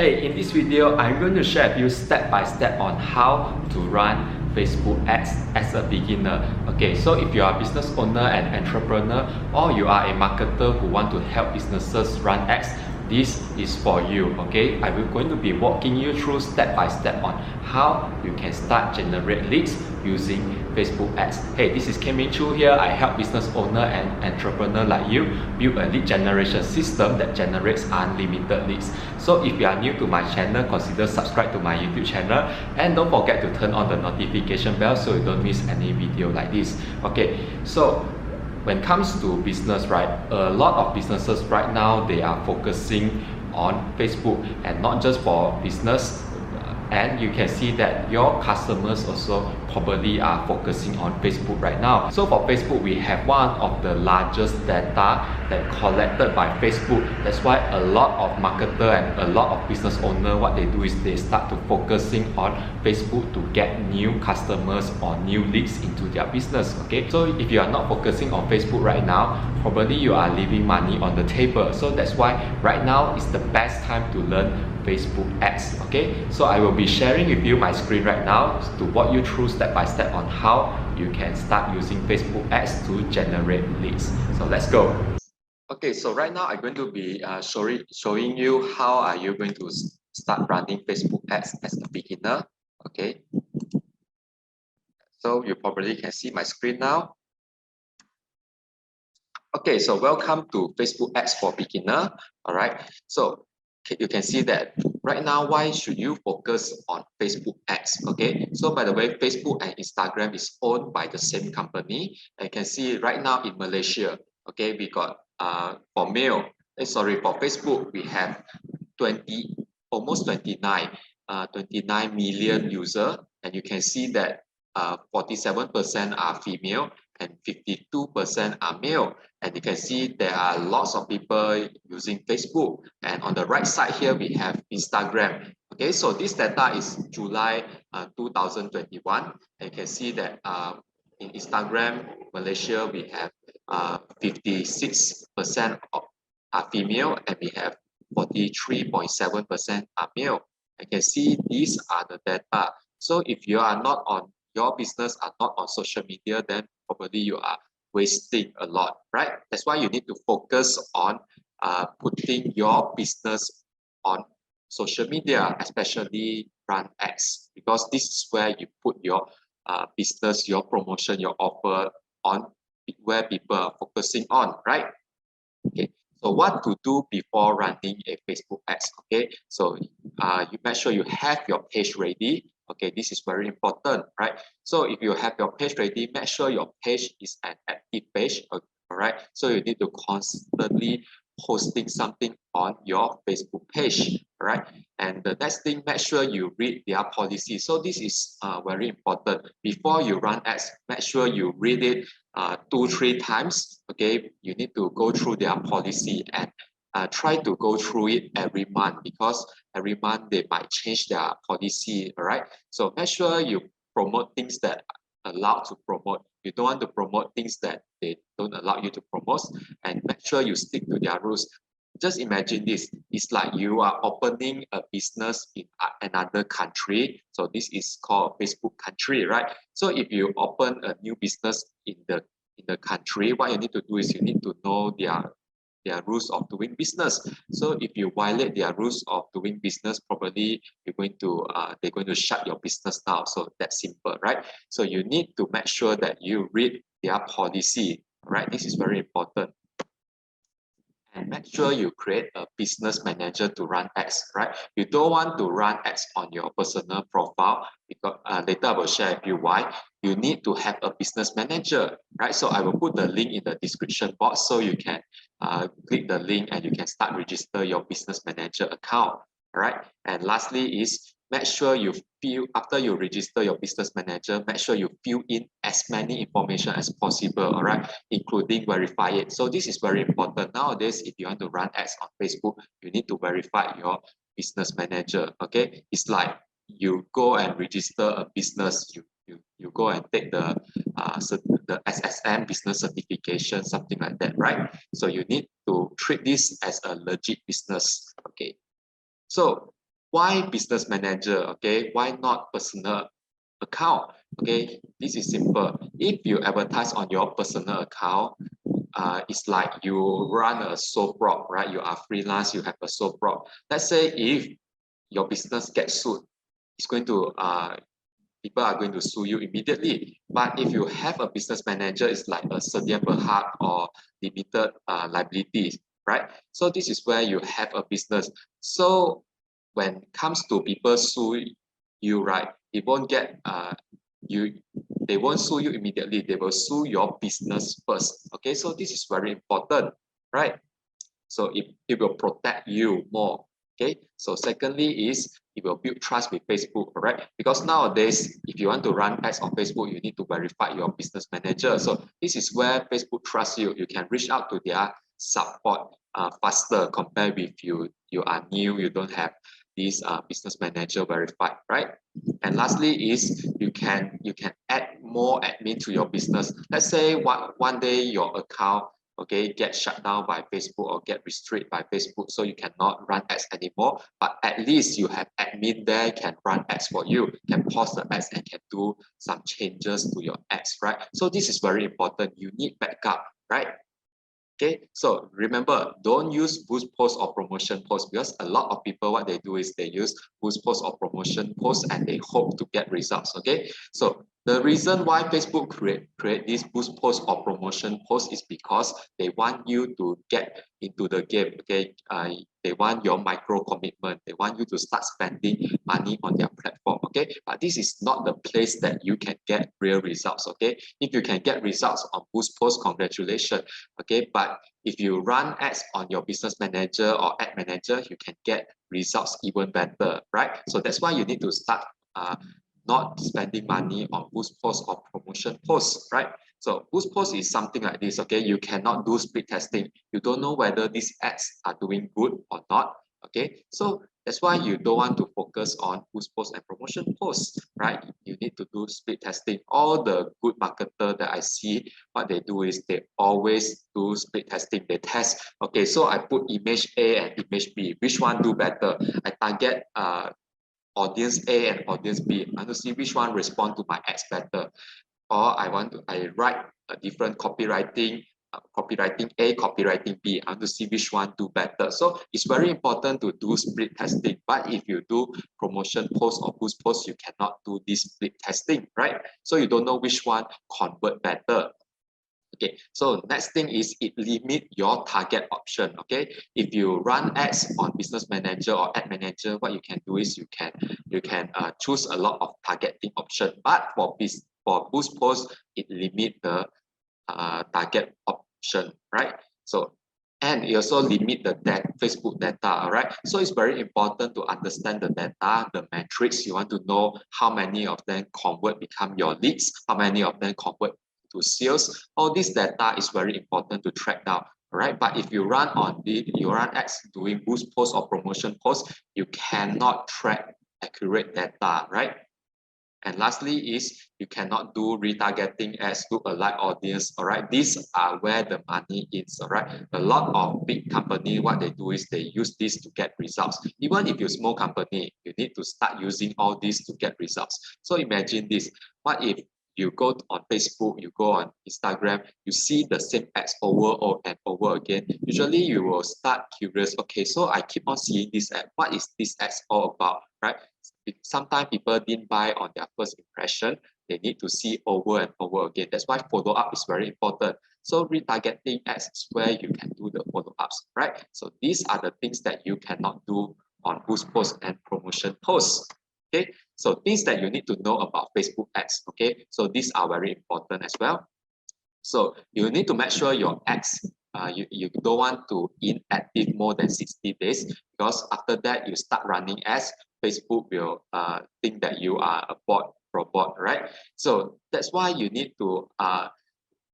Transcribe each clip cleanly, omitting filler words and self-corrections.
Hey, in this video, I'm going to share with you step by step on how to run Facebook ads as a beginner. Okay, so if you are a business owner and entrepreneur, or you are a marketer who want to help businesses run ads, this is for you. Okay, I will going to be walking you through step by step on how you can start generate leads using Facebook ads. Hey, this is Kamin Choo here. I help business owner and entrepreneur like you build a lead generation system that generates unlimited leads. So if you are new to my channel, consider subscribe to my YouTube channel and don't forget to turn on the notification bell so you don't miss any video like this. Okay, so when it comes to business, right, a lot of businesses right now, they are focusing on Facebook, and not just for business, and you can see that your customers also probably are focusing on Facebook right now. So for Facebook, we have one of the largest data that collected by Facebook. That's why a lot of marketer and a lot of business owner, what they do is they start to focusing on Facebook to get new customers or new leads into their business. Okay, so if you are not focusing on Facebook right now, probably you are leaving money on the table. So that's why right now is the best time to learn Facebook ads. Okay, so I will be sharing with you my screen right now to walk you through step by step on how you can start using Facebook ads to generate leads. So let's go. Okay, so right now I'm going to be showing you how are you going to start running Facebook ads as a beginner. Okay, so you probably can see my screen now. Okay, so welcome to Facebook ads for beginner. All right, so you can see that right now, why should you focus on Facebook ads? Okay, so by the way, Facebook and Instagram is owned by the same company. And you can see right now in Malaysia, okay, we got for Facebook, we have almost 29 million user, and you can see that 47% are female and 52% are male. And you can see there are lots of people using Facebook. And on the right side here, we have Instagram. Okay, so this data is July 2021. And you can see that in Instagram, Malaysia, we have 56% are female and we have 43.7% are male. You can see these are the data. So if you are not on, your business are not on social media, then probably you are wasting a lot, right? That's why you need to focus on putting your business on social media, especially run ads, because this is where you put your business, your promotion, your offer on where people are focusing on, right? Okay, so what to do before running a Facebook ads? Okay, so you make sure you have your page ready. Okay, this is very important, right? So if you have your page ready, make sure your page is an active page. All right, so you need to constantly posting something on your Facebook page. All right, and the next thing, make sure you read their policy. So this is very important. Before you run ads, make sure you read it 2-3 times. Okay, you need to go through their policy and try to go through it every month, because every month they might change their policy. All right, so make sure you promote things that are allowed to promote. You don't want to promote things that they don't allow you to promote, and make sure you stick to their rules. Just imagine this, it's like you are opening a business in another country. So this is called Facebook country, right? So if you open a new business in the country, what you need to do is you need to know their rules of doing business. So if you violate their rules of doing business, probably they're going to shut your business down. So that's simple, right? So you need to make sure that you read their policy, right? This is very important. And make sure you create a business manager to run ads, right? You don't want to run ads on your personal profile, because later I will share with you why. You need to have a business manager, right? So I will put the link in the description box so you can click the link and you can start register your business manager account, all right? And lastly is make sure you after you register your business manager, make sure you fill in as many information as possible, all right, including verify it. So this is very important. Nowadays, if you want to run ads on Facebook, you need to verify your business manager, okay? It's like you go and register a business, you go and take the SSM business certification, something like that, right? So you need to treat this as a legit business, okay? So Why business manager? Okay, why not personal account? Okay, this is simple. If you advertise on your personal account, it's like you run a sole prop, right? You are freelance, you have a sole prop. Let's say if your business gets sued, it's going to people are going to sue you immediately. But if you have a business manager, it's like a certain berhad or limited liabilities, right? So this is where you have a business. So when it comes to people sue you, right, it won't get you. They won't sue you immediately. They will sue your business first. Okay, so this is very important, right? So it will protect you more. Okay. So secondly is it will build trust with Facebook, correct? Because nowadays, if you want to run ads on Facebook, you need to verify your business manager. So this is where Facebook trusts you. You can reach out to their support faster compared with you are new, you don't have this business manager verified, right? And lastly is you can add more admin to your business. Let's say one day your account get shut down by Facebook or get restricted by Facebook, so you cannot run ads anymore. But at least you have admin there can run ads for you, can pause the ads and can do some changes to your ads, right? So this is very important. You need backup, right? Okay, so remember, don't use boost post or promotion post, because a lot of people, what they do is they use boost post or promotion post and they hope to get results. Okay, so the reason why Facebook create this boost post or promotion post is because they want you to get into the game. Okay, they want your micro commitment. They want you to start spending money on their platform. Okay, but this is not the place that you can get real results. Okay, if you can get results on boost post, congratulations. Okay, but if you run ads on your business manager or ad manager, you can get results even better, right? So that's why you need to start not spending money on boost posts or promotion posts, right? So boost post is something like this, okay? You cannot do split testing. You don't know whether these ads are doing good or not, okay? So that's why you don't want to focus on boost posts and promotion posts, right? You need to do split testing. All the good marketer that I see, what they do is they always do split testing. They test, okay, so I put image A and image B. Which one do better? I target audience A and audience B. I want to see which one respond to my ads better. Or I write a different copywriting, copywriting A, copywriting B. I want to see which one do better. So it's very important to do split testing. But if you do promotion post or boost post, you cannot do this split testing, right? So you don't know which one convert better. Okay, so next thing is it limit your target option. Okay, if you run ads on business manager or ad manager, what you can do is you can choose a lot of targeting option. But for boost post, it limit the target option, right? So and it also limit the Facebook data, all right? So it's very important to understand the data, the metrics. You want to know how many of them convert become your leads, how many of them convert to sales. All this data is very important to track down, right? But if you run ads doing boost post or promotion post, you cannot track accurate data, right? And lastly is you cannot do retargeting ads to a light audience. All right, these are where the money is. All right, a lot of big company, what they do is they use this to get results. Even if you're a small company, you need to start using all this to get results. So imagine this: what if you go on Facebook, you go on Instagram, you see the same ads over and over again? Usually, you will start curious. Okay, so I keep on seeing this ad. What is this ads all about, right? Sometimes people didn't buy on their first impression. They need to see over and over again. That's why follow-up is very important. So retargeting ads is where you can do the follow-ups, right? So these are the things that you cannot do on boost posts and promotion posts. Okay, so things that you need to know about Facebook ads. Okay, so these are very important as well. So you need to make sure your ads, you don't want to inactive more than 60 days, because after that you start running ads, Facebook will think that you are a bot robot, right? So that's why you need to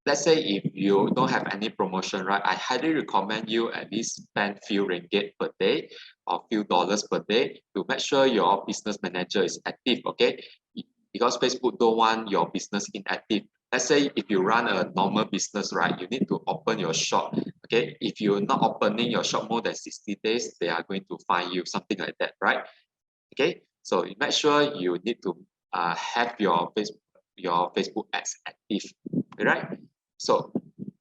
let's say if you don't have any promotion, right? I highly recommend you at least spend few ringgit per day or few dollars per day to make sure your business manager is active, okay? Because Facebook don't want your business inactive. Let's say if you run a normal business, right? You need to open your shop, okay? If you're not opening your shop more than 60 days, they are going to fine you, something like that, right? Okay, so you make sure you need to have your Facebook ads active, right? So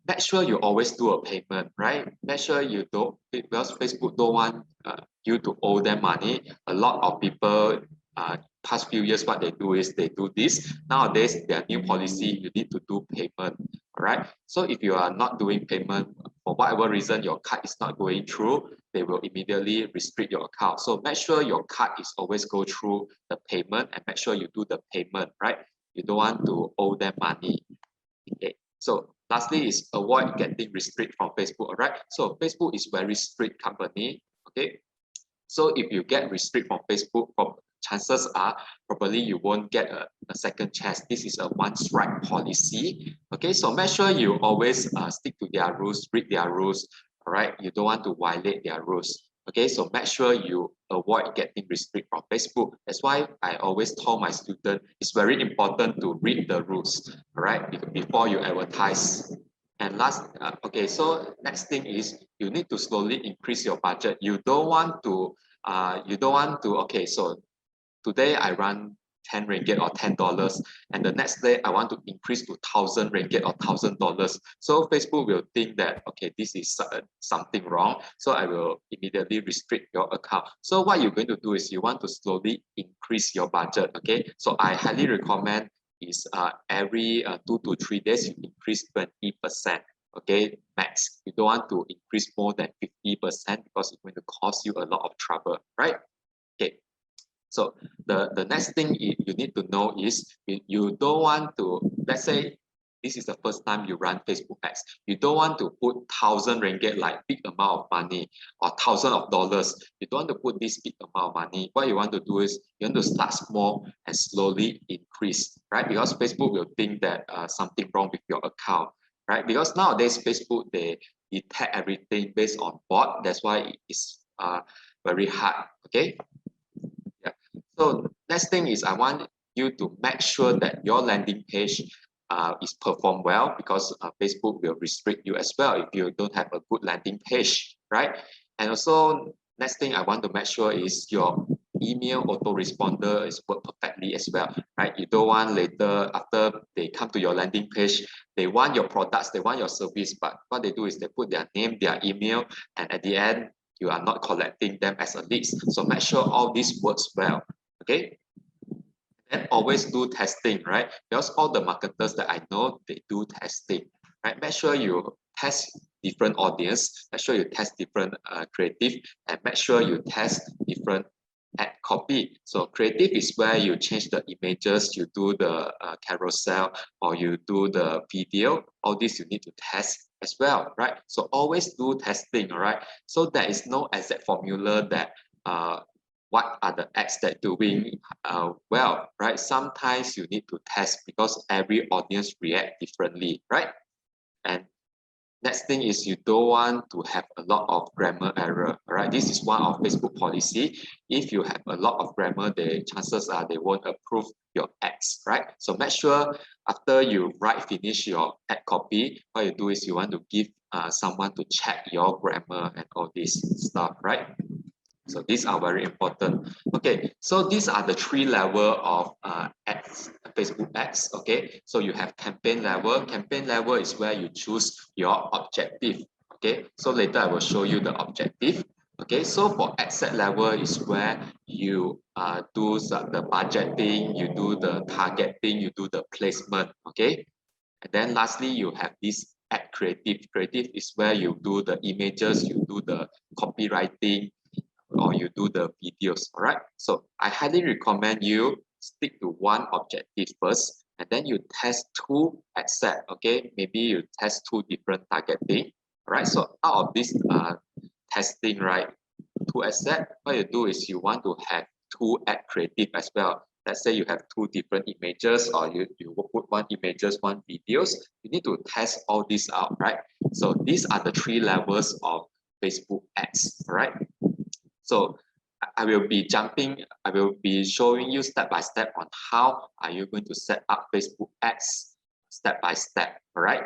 make sure you always do a payment, right? Make sure you don't, because Facebook don't want you to owe them money. A lot of people, past few years, what they do is they do this. Nowadays, their new policy, you need to do payment, all right? So if you are not doing payment, for whatever reason, your card is not going through, they will immediately restrict your account. So make sure your card is always go through the payment and make sure you do the payment, right? You don't want to owe them money. Okay. So lastly is avoid getting restricted from Facebook. All right. So Facebook is very strict company. Okay. So if you get restricted from Facebook, chances are probably you won't get a second chance. This is a one strike policy. Okay. So make sure you always stick to their rules, read their rules. All right. You don't want to violate their rules. Okay, so make sure you avoid getting restricted from Facebook. That's why I always tell my students it's very important to read the rules, all right, before you advertise. And okay, so next thing is you need to slowly increase your budget. Okay, so today I run 10 ringgit or $10, and the next day I want to increase to 1,000 ringgit or $1,000. So Facebook will think that, okay, this is something wrong. So I will immediately restrict your account. So what you're going to do is you want to slowly increase your budget. Okay, so I highly recommend is every 2 to 3 days you increase 20%. Okay, max. You don't want to increase more than 50% because it's going to cause you a lot of trouble, right? Okay. So the next thing you need to know is you don't want to, let's say this is the first time you run Facebook ads. You don't want to put 1,000 ringgit like big amount of money or thousands of dollars. You don't want to put this big amount of money. What you want to do is you want to start small and slowly increase, right? Because Facebook will think that something wrong with your account, right? Because nowadays Facebook, they detect everything based on bot. That's why it's very hard, okay? So next thing is I want you to make sure that your landing page is performed well because Facebook will restrict you as well if you don't have a good landing page, right? And also next thing I want to make sure is your email autoresponder is work perfectly as well, right? You don't want later after they come to your landing page, they want your products, they want your service, but what they do is they put their name, their email, and at the end, you are not collecting them as a list. So make sure all this works well. Okay, and always do testing, right? Because all the marketers that I know, they do testing, right? Make sure you test different audience, make sure you test different creative, and make sure you test different ad copy. So creative is where you change the images, you do the carousel, or you do the video. All this you need to test as well, right? So always do testing, all right? So there is no exact formula that what are the ads that doing well, right? Sometimes you need to test because every audience react differently, right? And next thing is you don't want to have a lot of grammar error, right? This is one of Facebook policy. If you have a lot of grammar, the chances are they won't approve your ads, right? So make sure after you finish your ad copy, what you do is you want to give someone to check your grammar and all this stuff, right? So these are very important. Okay, so these are the three level of ads, Facebook ads. Okay, so you have campaign level. Campaign level is where you choose your objective. Okay, so later I will show you the objective. Okay, so for ad set level is where you do the budgeting, you do the targeting, you do the placement. Okay, and then lastly you have this ad creative. Creative is where you do the images, you do the copywriting, or you do the videos, all right? So I highly recommend you stick to one objective first, and then you test two ad set, okay? Maybe you test two different targeting, all right? So out of this testing, right, two ad set, what you do is you want to have two ad creative as well. Let's say you have two different images or you will put one images, one videos. You need to test all this out, right? So these are the three levels of Facebook ads, all right? So I will be showing you step by step on how are you going to set up Facebook ads step by step, all right?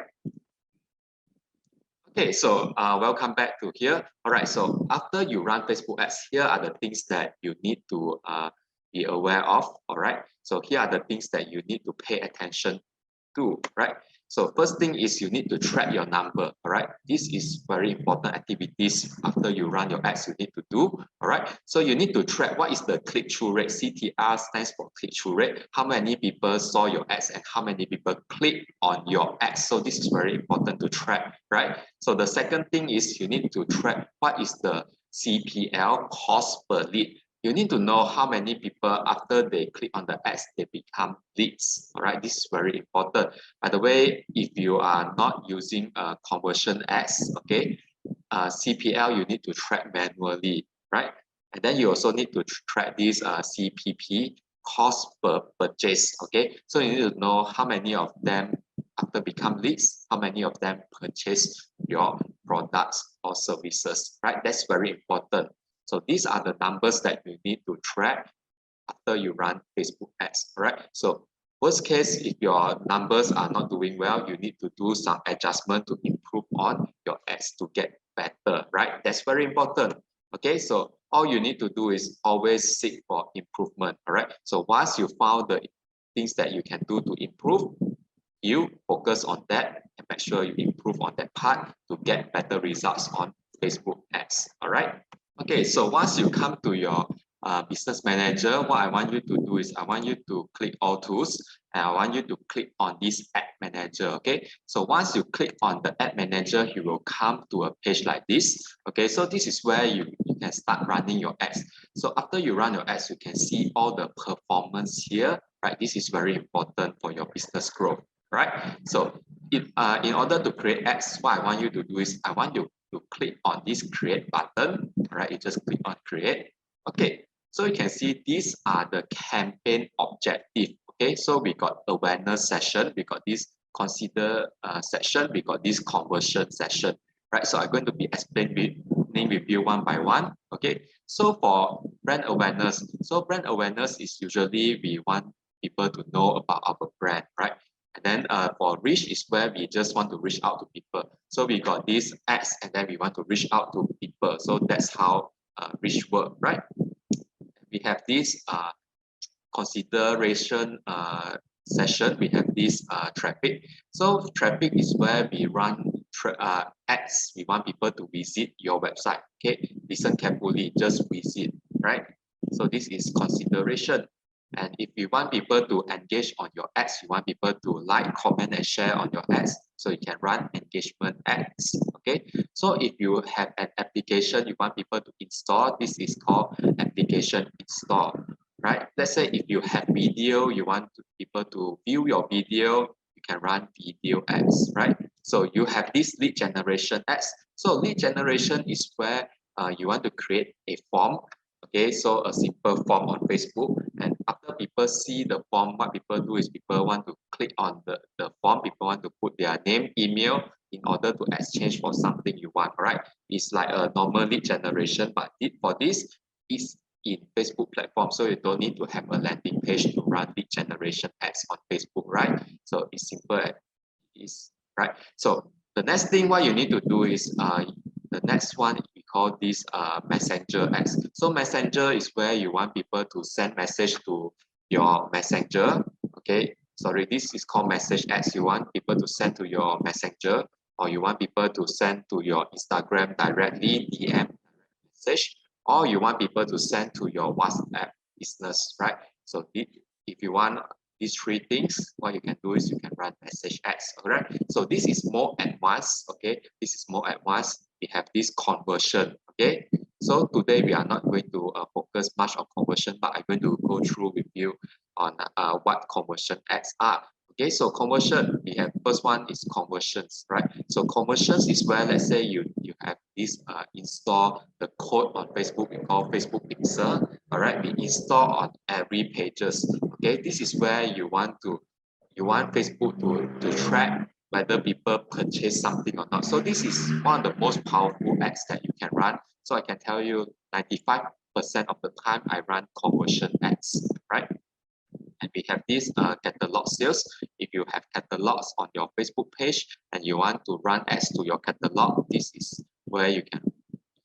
Okay, so welcome back to here. All right, so after you run Facebook ads, here are the things that you need to be aware of. All right. So here are the things that you need to pay attention to, right? So first thing is you need to track your number, all right? This is very important activities after you run your ads you need to do, all right? So you need to track what is the click-through rate. CTR stands for click-through rate. How many people saw your ads and how many people click on your ads. So this is very important to track, right? So the second thing is you need to track what is the CPL, cost per lead. You need to know how many people after they click on the ads, they become leads. All right, this is very important. By the way, if you are not using conversion ads, okay, CPL you need to track manually, right? And then you also need to track this CPP, cost per purchase. Okay, so you need to know how many of them after become leads, how many of them purchase your products or services, right? That's very important. So these are the numbers that you need to track after you run Facebook ads, right? So worst case, if your numbers are not doing well, you need to do some adjustment to improve on your ads to get better, right? That's very important. Okay, so all you need to do is always seek for improvement, all right? So once you found the things that you can do to improve, you focus on that and make sure you improve on that part to get better results on Facebook ads, all right? Okay, so once you come to your business manager, what I want you to do is I want you to click all tools and I want you to click on this ad manager. Okay, so once you click on the ad manager, you will come to a page like this. Okay, so this is where you can start running your ads. So after you run your ads, you can see all the performance here, right? This is very important for your business growth, right? So in order to create ads, what I want you to do is I want you to click on this create button, right? You just click on create. Okay, so you can see these are the campaign objective. Okay, so we got awareness session, we got this consider section, we got this conversion session, right? So I'm going to be explaining with you one by one. Okay, so for brand awareness, so brand awareness is usually we want people to know about our brand, right? And then for reach is where we just want to reach out to people. So we got these ads and then we want to reach out to people. So that's how reach work, right? We have this consideration session. We have this traffic. So traffic is where we run ads. We want people to visit your website. Okay, listen carefully, just visit, right? So this is consideration. And if you want people to engage on your ads, you want people to like, comment, and share on your ads, so you can run engagement ads. Okay, so if you have an application you want people to install, this is called application install, right? Let's say if you have video, you want people to view your video, you can run video ads, right? So you have this lead generation ads. So lead generation is where you want to create a form. Okay, so a simple form on Facebook, and after people see the form, what people do is people want to click on the form, people want to put their name, email in order to exchange for something you want, right? It's like a normal lead generation, but for this is in Facebook platform, so you don't need to have a landing page to run lead generation ads on Facebook, right? So it's simple as it is, right? So the next thing what you need to do is the next one we call this messenger ads. So messenger is where you want people to send message to your messenger. Okay, sorry, this is called message ads. You want people to send to your messenger, or you want people to send to your Instagram directly, DM message, or you want people to send to your WhatsApp business, right? So if you want these three things, what you can do is you can run message ads, all right? So this is more advanced, okay? This is more advanced. We have this conversion, okay? So today we are not going to focus much on conversion, but I'm going to go through with you on what conversion ads are. Okay, so conversion, we have first one is conversions, right? So conversions is where, let's say you have this install the code on Facebook, we call Facebook Pixel, all right? We install on every pages. Okay, this is where you want Facebook to track whether people purchase something or not. So this is one of the most powerful ads that you can run. So I can tell you 95% of the time I run conversion ads, right? And we have this catalog sales. If you have catalogs on your Facebook page and you want to run ads to your catalog, this is where you can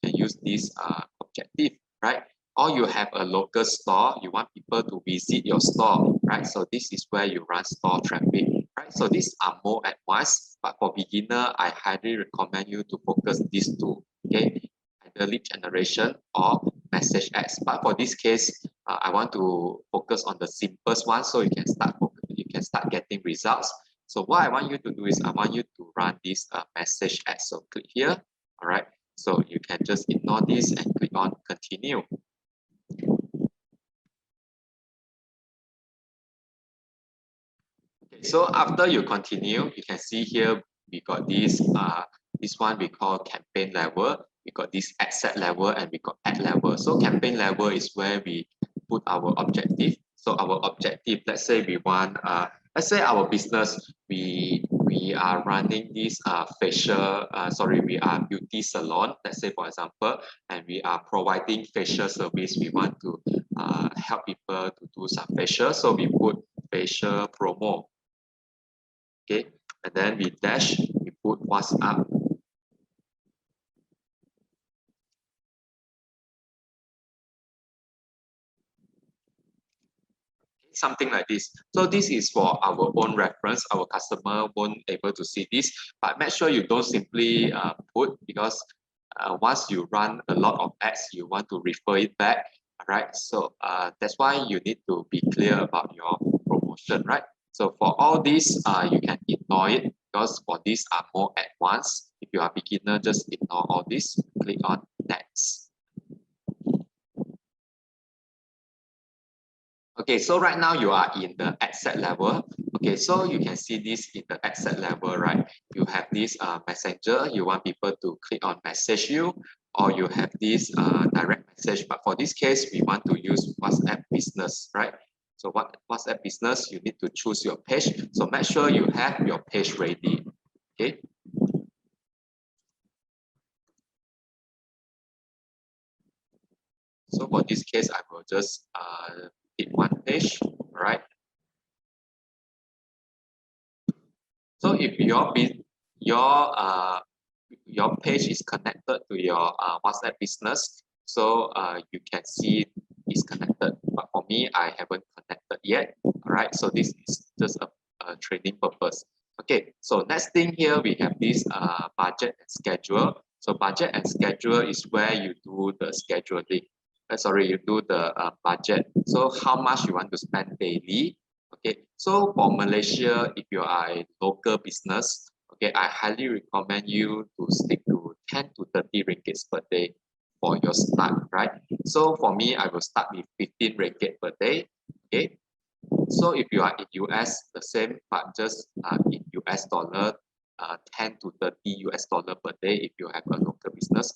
use this objective, right? or you have a local store, you want people to visit your store, right? So this is where you run store traffic, right? So these are more advanced, but for beginner, I highly recommend you to focus these two, okay? Either lead generation or message ads. But for this case, I want to focus on the simplest one, so you can start getting results. So what I want you to do is I want you to run this message ads. So click here, all right? So you can just ignore this and click on continue. Okay, so after you continue, you can see here we got this one we call campaign level. We got this ad set level and we got ad level. So campaign level is where we put our objective. So our objective, let's say we want let's say our business, we are running this we are beauty salon, let's say for example, and we are providing facial service. We want to help people to do some facial, so we put facial promo. Okay, and then we put what's up. Something like this. So this is for our own reference. Our customer won't able to see this, but make sure you don't simply put, because once you run a lot of ads, you want to refer it back. All right. So that's why you need to be clear about your promotion, right? So for all these, you can ignore it, because for these are more advanced. If you are beginner, just ignore all this. Click on next. Okay, so right now you are in the ad set level. Okay, so you can see this in the ad set level, right? You have this messenger, you want people to click on message you, or you have this direct message. But for this case, we want to use WhatsApp business, right? So WhatsApp business, you need to choose your page. So make sure you have your page ready, okay? So for this case, I will just hit one page, right? So if your page is connected to your WhatsApp business, so you can see it's connected. But for me, I haven't connected yet. All right, so this is just a training purpose. Okay, so next thing here we have this budget and schedule. So budget and schedule is where you do the scheduling. You do the budget. So how much you want to spend daily. Okay, so for Malaysia, if you are a local business, okay, I highly recommend you to stick to 10 to 30 ringgits per day for your start, right? So for me, I will start with 15 ringgit per day. Okay, so if you are in US, the same, but just in US dollar, 10 to 30 US dollar per day if you have a local business.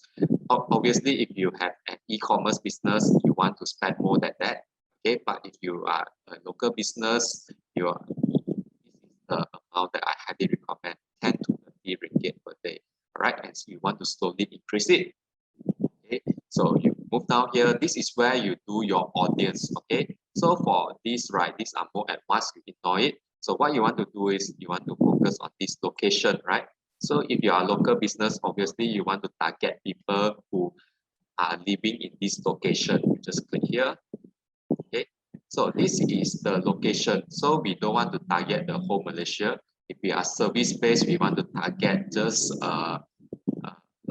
Obviously, if you have an e-commerce business, you want to spend more than that. Okay, but if you are a local business, this is the amount that I highly recommend, 10 to 30 ringgit per day. All right, and so you want to slowly increase it. Okay, so you move down here. This is where you do your audience. Okay, so for this, right, these are more advanced, you ignore it. So what you want to do is you want to focus on this location, right? So if you are a local business, obviously you want to target people who are living in this location. You just click here. Okay, so this is the location. So we don't want to target the whole Malaysia. If we are service-based, we want to target just a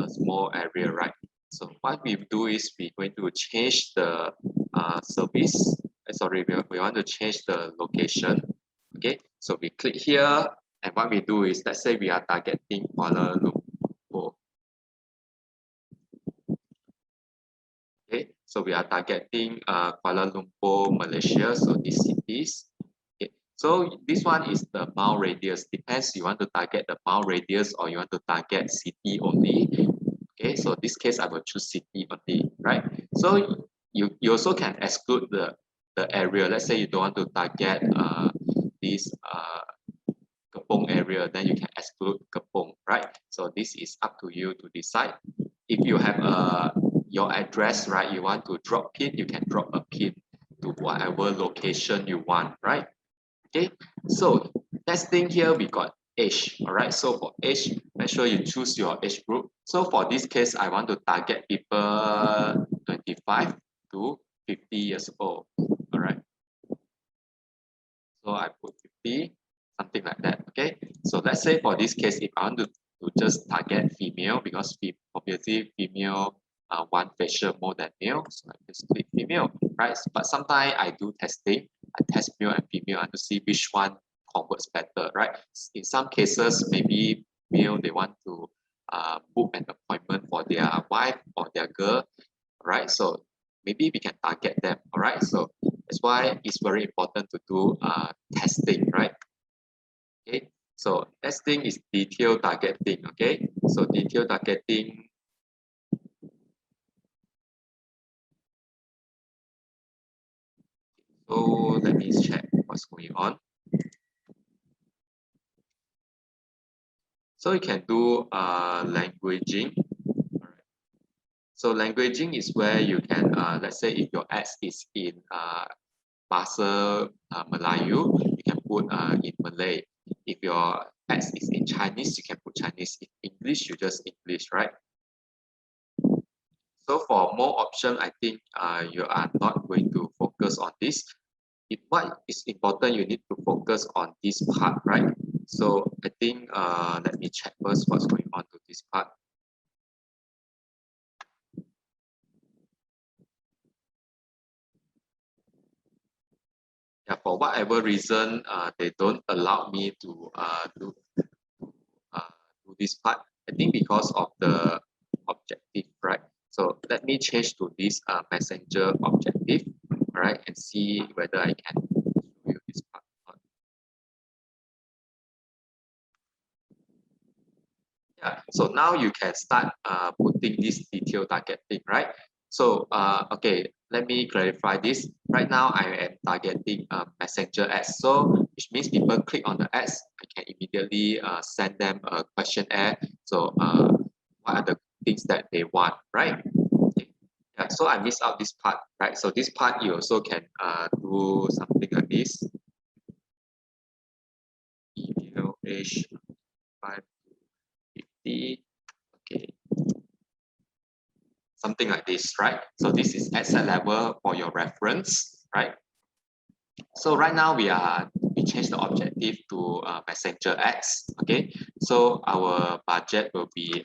small area, right? So what we do is we're going to change the service. We want to change the location. Okay, so we click here, and what we do is, let's say we are targeting Kuala Lumpur. Okay, so we are targeting Kuala Lumpur, Malaysia. So these cities. Okay, so this one is the mile radius. Depends, you want to target the mile radius or you want to target city only. Okay, so this case I will choose city only, right? So you also can exclude the area. Let's say you don't want to target this Kepong area, then you can exclude Kepong, right? So this is up to you to decide. If you have your address, right, you want to drop pin, you can drop a pin to whatever location you want, right? Okay, so next thing here we got age. All right, so for age, make sure you choose your age group. So for this case, I want to target people 25 to 50 years old. All right. So I put 50, something like that. Okay. So let's say for this case, if I want to just target female, because obviously female want facial more than male, so I just click female, right? But sometimes I do testing. I test male and female and to see which one converts better, right? In some cases, maybe male they want to book an appointment for their wife or their girl, right? So maybe we can target them, all right? So that's why it's very important to do testing, right? Okay, so testing is detailed targeting, okay? So detailed targeting, so let me check what's going on. So you can do languaging. All right. So languaging is where you can, let's say if your ads is in Bahasa Melayu, you can put in Malay. If your ads is in Chinese, you can put Chinese. In English, you just English, right? So for more option, I think you are not going to focus on this. What is important, you need to focus on this part, right? So I think let me check first what's going on to this part. Yeah, for whatever reason, they don't allow me to uh, do this part. I think because of the objective, right? So let me change to this messenger objective, all right, and see whether I can show you this part. Yeah, so now you can start putting this detail targeting, right? So, okay, let me clarify this. Right now, I am targeting messenger ads. So, which means people click on the ads, I can immediately send them a questionnaire. So, what are the things that they want, right? Okay. Yeah, so I missed out this part, right? So this part you also can do something like this. Email age 5 to 50. Okay, something like this, right? So this is at set level for your reference, right? So right now we change the objective to messenger ads. Okay, so our budget will be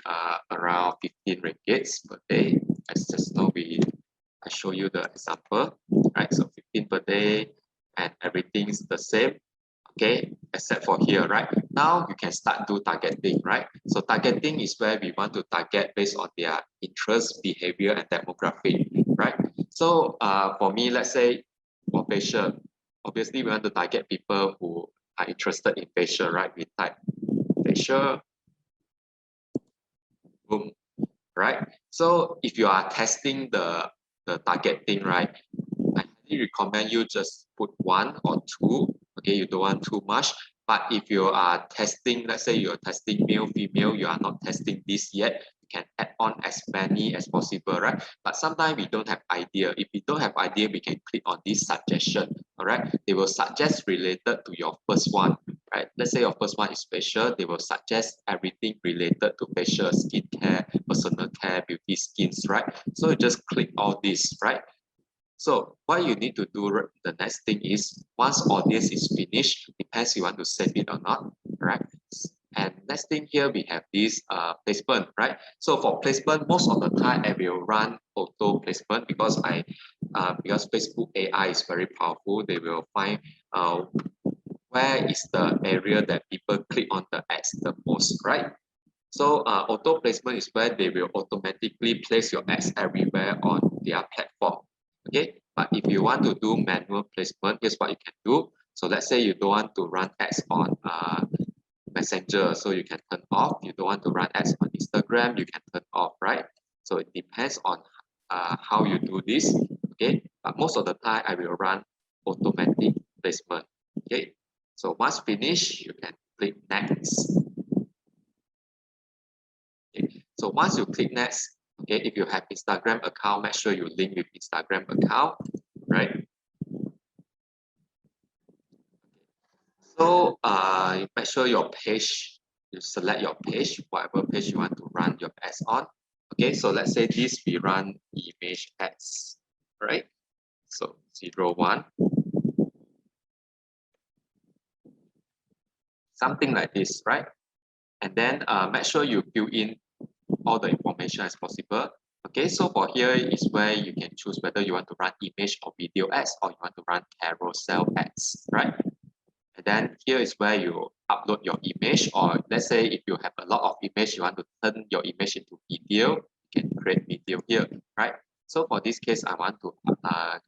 around 15 ringgits per day. As just now I show you the example, right? So 15 per day, and everything is the same. Okay, except for here, right? Now you can start do targeting, right? So targeting is where we want to target based on their interest, behavior, and demographic, right? So for me, let's say for facial, obviously we want to target people who are interested in facial, right? We type facial, boom, right? So if you are testing the targeting, right? I highly recommend you just put one or two. Okay, you don't want too much. But if you are testing, let's say you're testing male, female, you are not testing this yet, you can add on as many as possible, right? But sometimes we don't have idea. If we don't have idea, we can click on this suggestion, all right? They will suggest related to your first one, right? Let's say your first one is facial, they will suggest everything related to facial, skincare, personal care, beauty skins, right? So you just click all this, right? So what you need to do, the next thing is once audience is finished, depends you want to save it or not, right? And next thing here, we have this placement, right? So for placement, most of the time I will run auto placement because because Facebook AI is very powerful. They will find where is the area that people click on the ads the most, right? So auto placement is where they will automatically place your ads everywhere on their platform. Okay, but if you want to do manual placement, here's what you can do. So let's say you don't want to run ads on Messenger, so you can turn off. You don't want to run ads on Instagram, you can turn off, right? So it depends on how you do this. Okay, but most of the time I will run automatic placement. Okay, so once finished, you can click next. Okay. So once you click next, okay, if you have Instagram account, make sure you link with Instagram account, right? So you make sure your page, you select your page, whatever page you want to run your ads on. Okay, so let's say this we run image ads, right? So 01, something like this, right? And then make sure you fill in all the information as possible. Okay, so for here is where you can choose whether you want to run image or video ads or you want to run carousel ads, right? And then here is where you upload your image, or let's say if you have a lot of image, you want to turn your image into video, you can create video here, right? So for this case, I want to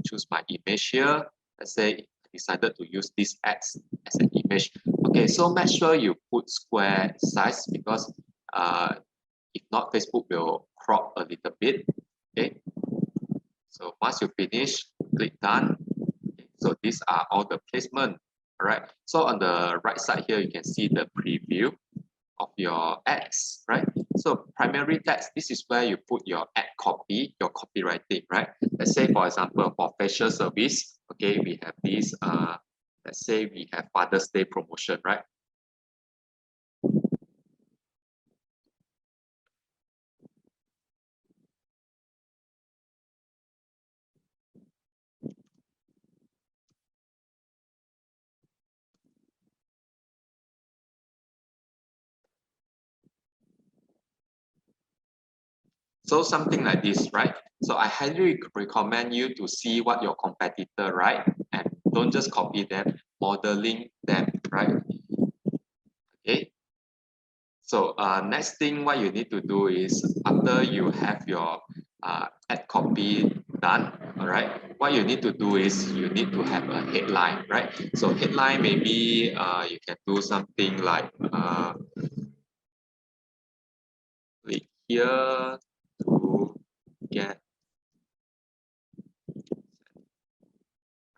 choose my image here. Let's say I decided to use this ads as an image. Okay, so make sure you put square size because if not, Facebook will crop a little bit. Okay, so once you finish, click done. Okay, so these are all the placement. All right. So on the right side here, you can see the preview of your ads, right? So primary text, this is where you put your ad copy, your copywriting, right? Let's say, for example, for facial service, okay, we have this, let's say we have Father's Day promotion, right? So something like this, right? So I highly recommend you to see what your competitor write and don't just copy them, modeling them, right? Okay. So next thing what you need to do is after you have your ad copy done, all right, what you need to do is you need to have a headline, right? So headline maybe you can do something like click here to get.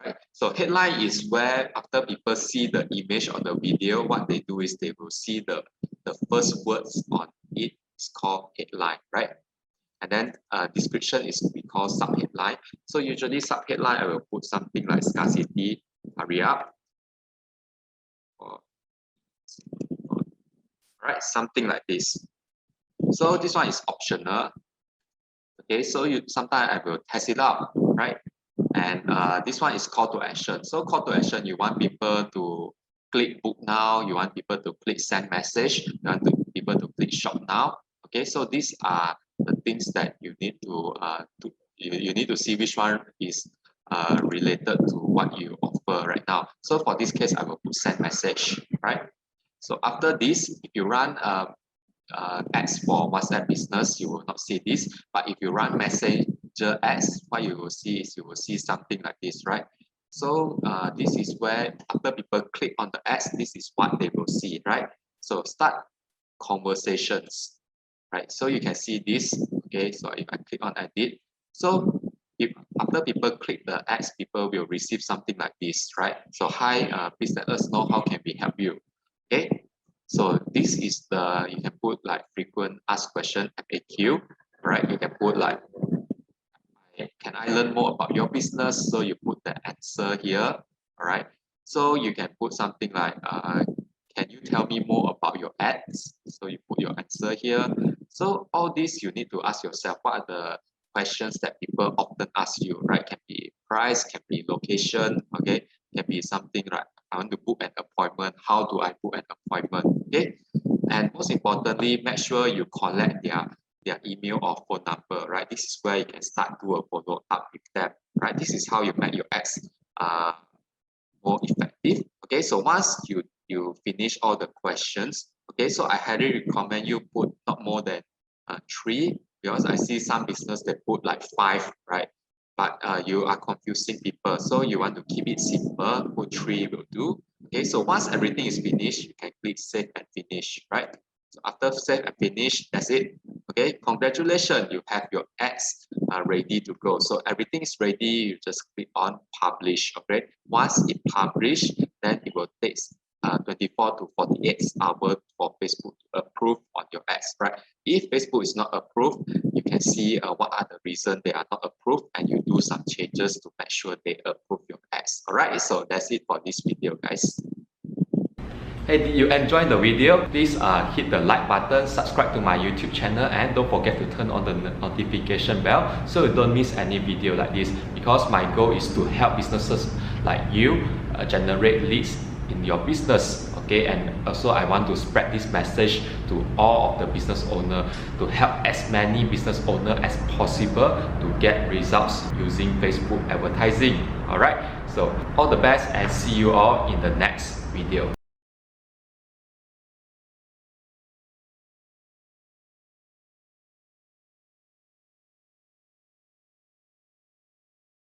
Right. So headline is where after people see the image or the video, what they do is they will see the first words on it is called headline, right? And then description is we call subheadline. So usually subheadline, I will put something like scarcity, hurry up, or right, something like this. So this one is optional. Okay, so you sometimes I will test it out, right? And this one is call to action. So call to action, you want people to click book now, you want people to click send message, you want people to click shop now. Okay, so these are the things that you need to you need to see which one is related to what you offer right now. So for this case, I will put send message, right? So after this, if you run ads for WhatsApp business, you will not see this. But if you run messenger ads, what you will see is you will see something like this, right? So this is where after people click on the ads, this is what they will see, right? So start conversations, right? So you can see this, okay? So if I click on edit, so if after people click the ads, people will receive something like this, right? So hi, please let us know how can we help you, okay? So this is the, you can put like frequent asked question, FAQ, right? You can put like, can I learn more about your business? So you put the answer here, all right? So you can put something like, can you tell me more about your ads? So you put your answer here. So all this you need to ask yourself, what are the questions that people often ask you, right? Can be price, can be location, okay? Can be something like, I want to book an appointment. How do I book an appointment? Okay. And most importantly, make sure you collect their email or phone number, right? This is where you can start do a follow up with them, right? This is how you make your ads more effective. Okay, so once you finish all the questions, okay, so I highly recommend you put not more than three, because I see some business they put like five, right? But you are confusing people, so you want to keep it simple. Put three will do. Okay, so once everything is finished, you can click save and finish, right? So after save and finish, that's it. Okay, congratulations, you have your ads ready to go. So everything is ready, you just click on publish. Okay, once it published, then it will take 24 to 48 hours for Facebook to approve on your ads, right? If Facebook is not approved, you can see what are the reasons they are not approved, and you do some changes to make sure they approve your ads. All right, so that's it for this video, guys. Hey, did you enjoy the video? Please hit the like button, subscribe to my YouTube channel, and don't forget to turn on the notification bell so you don't miss any video like this, because my goal is to help businesses like you generate leads in your business. Okay, and also I want to spread this message to all of the business owners to help as many business owners as possible to get results using Facebook advertising. Alright, so all the best and see you all in the next video.